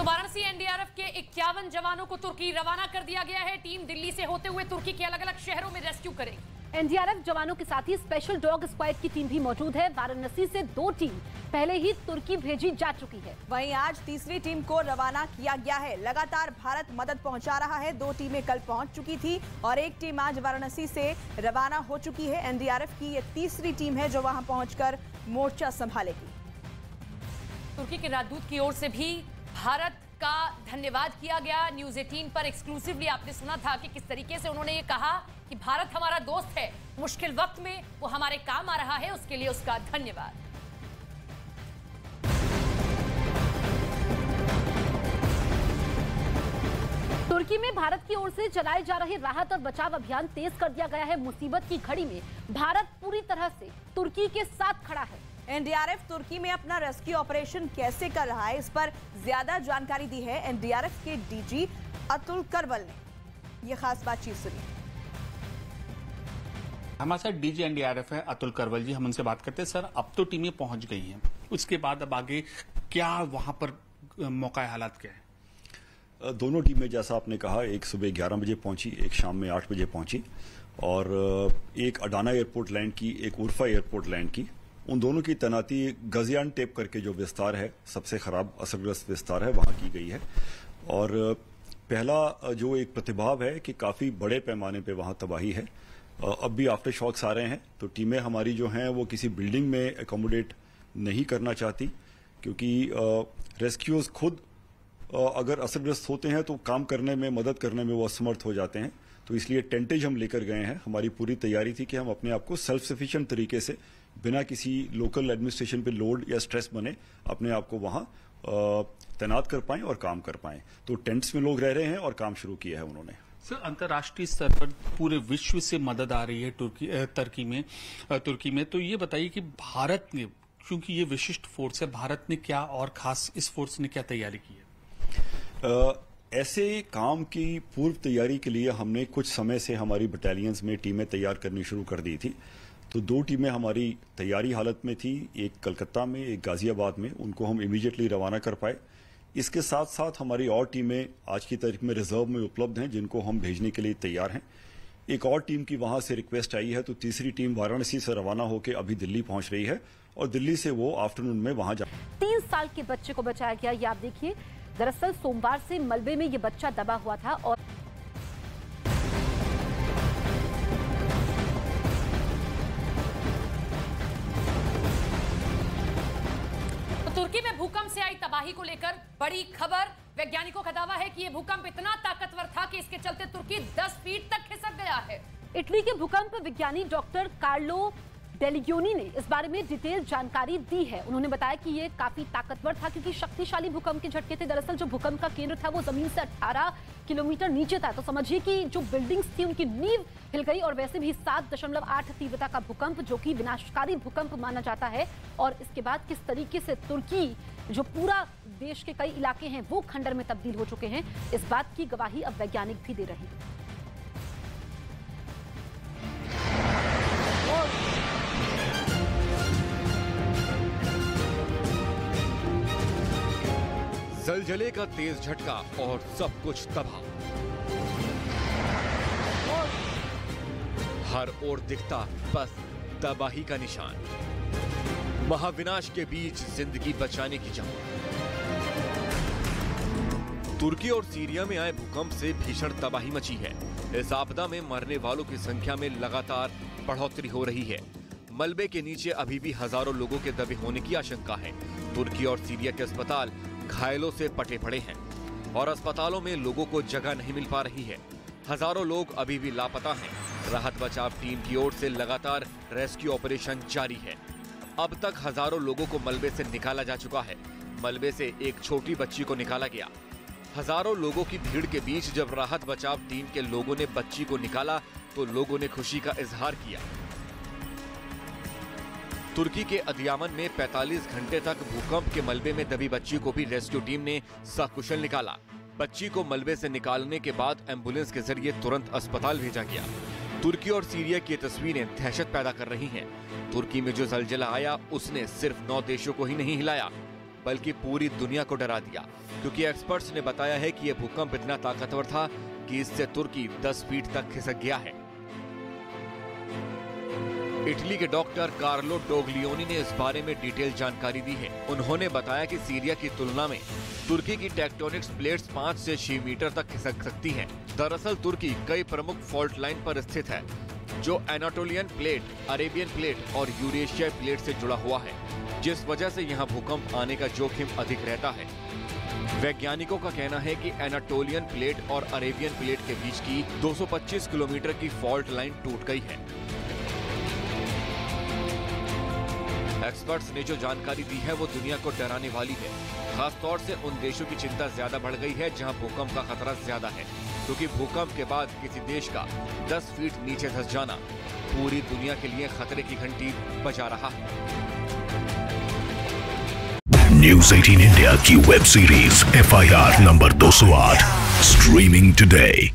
तो वाराणसी एनडीआरएफ के 51 जवानों को तुर्की रवाना कर दिया गया है। टीम दिल्ली से होते हुए तुर्की के अलग अलग शहरों में रेस्क्यू करेगी। एनडीआरएफ जवानों के साथ ही स्पेशल डॉग स्क्वाड की टीम भी मौजूद है। वाराणसी से 2 टीम पहले ही तुर्की भेजी जा चुकी है। वहीं आज तीसरी टीम को रवाना किया गया है। लगातार भारत मदद पहुंचा रहा है। 2 टीमें कल पहुंच चुकी थी और एक टीम आज वाराणसी से रवाना हो चुकी है। एनडीआरएफ की ये तीसरी टीम है जो वहां पहुंचकर मोर्चा संभालेगी। तुर्की के राजदूत की ओर से भी भारत का धन्यवाद किया गया। न्यूज 18 पर एक्सक्लूसिवली आपने सुना था कि किस तरीके से उन्होंने ये कहा कि भारत हमारा दोस्त है, मुश्किल वक्त में वो हमारे काम आ रहा है, उसके लिए उसका धन्यवाद। तुर्की में भारत की ओर से चलाए जा रहे राहत और बचाव अभियान तेज कर दिया गया है। मुसीबत की घड़ी में भारत पूरी तरह से तुर्की के साथ खड़ा है। एनडीआरएफ तुर्की में अपना रेस्क्यू ऑपरेशन कैसे कर रहा है, इस पर ज्यादा जानकारी दी है एनडीआरएफ के डीजी अतुल करवल ने। ये खास बातचीत सुनिए। हमारे साथ डीजी एनडीआरएफ है अतुल करवल जी, हम उनसे बात करते हैं। सर, अब तो टीमें पहुंच गई हैं, उसके बाद अब आगे क्या वहां पर मौका हालात क्या है? दोनों टीमें जैसा आपने कहा, एक सुबह 11 बजे पहुंची, एक शाम में 8 बजे पहुंची और एक अडाना एयरपोर्ट लैंड की, एक उर्फा एयरपोर्ट लैंड की। उन दोनों की तैनाती गाजियानटेप करके जो विस्तार है, सबसे खराब असरग्रस्त विस्तार है, वहां की गई है। और पहला जो एक प्रतिभाव है कि काफी बड़े पैमाने पे वहां तबाही है। अब भी आफ्टर शॉक्स आ रहे हैं, तो टीमें हमारी जो हैं वो किसी बिल्डिंग में एकोमोडेट नहीं करना चाहती, क्योंकि रेस्क्यूज खुद अगर असरग्रस्त होते हैं तो काम करने में, मदद करने में वो असमर्थ हो जाते हैं। तो इसलिए टेंटेज हम लेकर गए हैं। हमारी पूरी तैयारी थी कि हम अपने आप को सेल्फ सफिशिएंट तरीके से, बिना किसी लोकल एडमिनिस्ट्रेशन पे लोड या स्ट्रेस बने, अपने आप को वहां तैनात कर पाएं और काम कर पाएं। तो टेंट्स में लोग रह रहे हैं और काम शुरू किया है उन्होंने। सर, अंतर्राष्ट्रीय स्तर पर पूरे विश्व से मदद आ रही है तुर्की में, तो ये बताइए कि भारत ने, क्योंकि ये विशिष्ट फोर्स है, भारत ने क्या और खास इस फोर्स ने क्या तैयारी की है? ऐसे काम की पूर्व तैयारी के लिए हमने कुछ समय से हमारी बटालियंस में टीमें तैयार करनी शुरू कर दी थी। तो 2 टीमें हमारी तैयारी हालत में थी, एक कलकत्ता में, एक गाजियाबाद में। उनको हम इमीडिएटली रवाना कर पाए। इसके साथ साथ हमारी और टीमें आज की तारीख में रिजर्व में उपलब्ध हैं, जिनको हम भेजने के लिए तैयार हैं। एक और टीम की वहां से रिक्वेस्ट आई है, तो तीसरी टीम वाराणसी से रवाना होकर अभी दिल्ली पहुंच रही है और दिल्ली से वो आफ्टरनून में वहां जा। 3 साल के बच्चे को बचाया गया। ये आप देखिए, दरअसल सोमवार से मलबे में ये बच्चा दबा हुआ था और तुर्की में भूकंप से आई तबाही को लेकर बड़ी खबर। वैज्ञानिकों का दावा है कि यह भूकंप इतना ताकतवर था कि इसके चलते तुर्की 10 फीट तक खिसक गया है। इटली के भूकंप विज्ञानी डॉक्टर कार्लो डेलिग्योनी ने इस बारे में डिटेल जानकारी दी है। उन्होंने बताया कि ये काफी ताकतवर था क्योंकि शक्तिशाली भूकंप के झटके थे। दरअसल जो भूकंप का केंद्र था वो जमीन से 18 किलोमीटर नीचे था। तो समझिए कि जो बिल्डिंग्स थी उनकी नींव हिल गई। और वैसे भी 7.8 तीव्रता का भूकंप, जो कि विनाशकारी भूकंप माना जाता है। और इसके बाद किस तरीके से तुर्की, जो पूरा देश के कई इलाके हैं, वो खंडर में तब्दील हो चुके हैं, इस बात की गवाही अब वैज्ञानिक भी दे रहे हैं। जलजले का तेज झटका और सब कुछ तबाह। हर ओर दिखता बस तबाही का निशान। महाविनाश के बीच जिंदगी बचाने की जंग। तुर्की और सीरिया में आए भूकंप से भीषण तबाही मची है। इस आपदा में मरने वालों की संख्या में लगातार बढ़ोतरी हो रही है। मलबे के नीचे अभी भी हजारों लोगों के दबे होने की आशंका है। तुर्की और सीरिया के अस्पताल घायलों से पटे पड़े हैं और अस्पतालों में लोगों को जगह नहीं मिल पा रही है। हजारों लोग अभी भी लापता हैं। राहत बचाव टीम की ओर से लगातार रेस्क्यू ऑपरेशन जारी है। अब तक हजारों लोगों को मलबे से निकाला जा चुका है। मलबे से एक छोटी बच्ची को निकाला गया। हजारों लोगों की भीड़ के बीच जब राहत बचाव टीम के लोगों ने बच्ची को निकाला तो लोगों ने खुशी का इजहार किया। तुर्की के अदियामन में 45 घंटे तक भूकंप के मलबे में दबी बच्ची को भी रेस्क्यू टीम ने सकुशल निकाला। बच्ची को मलबे से निकालने के बाद एम्बुलेंस के जरिए तुरंत अस्पताल भेजा गया। तुर्की और सीरिया की तस्वीरें दहशत पैदा कर रही हैं। तुर्की में जो जलजला आया उसने सिर्फ 9 देशों को ही नहीं हिलाया, बल्कि पूरी दुनिया को डरा दिया, क्योंकि एक्सपर्ट्स ने बताया है कि यह भूकंप इतना ताकतवर था कि इससे तुर्की 10 फीट तक खिसक गया है। इटली के डॉक्टर कार्लो डोगलियोनी ने इस बारे में डिटेल जानकारी दी है। उन्होंने बताया कि सीरिया की तुलना में तुर्की की टेक्टोनिक्स प्लेट्स 5 से 6 मीटर तक खिसक सकती हैं। दरअसल तुर्की कई प्रमुख फॉल्ट लाइन पर स्थित है, जो एनाटोलियन प्लेट, अरेबियन प्लेट और यूरेशियाई प्लेट से जुड़ा हुआ है, जिस वजह से यहाँ भूकंप आने का जोखिम अधिक रहता है। वैज्ञानिकों का कहना है कि एनाटोलियन प्लेट और अरेबियन प्लेट के बीच की 225 किलोमीटर की फॉल्ट लाइन टूट गई है। एक्सपर्ट्स ने जो जानकारी दी है वो दुनिया को डराने वाली है। खास तौर से उन देशों की चिंता ज्यादा बढ़ गई है जहां भूकंप का खतरा ज्यादा है, क्योंकि भूकंप के बाद किसी देश का 10 फीट नीचे धंस जाना पूरी दुनिया के लिए खतरे की घंटी बजा रहा है। न्यूज़ 18 इंडिया की web series FIR number 208 streaming today.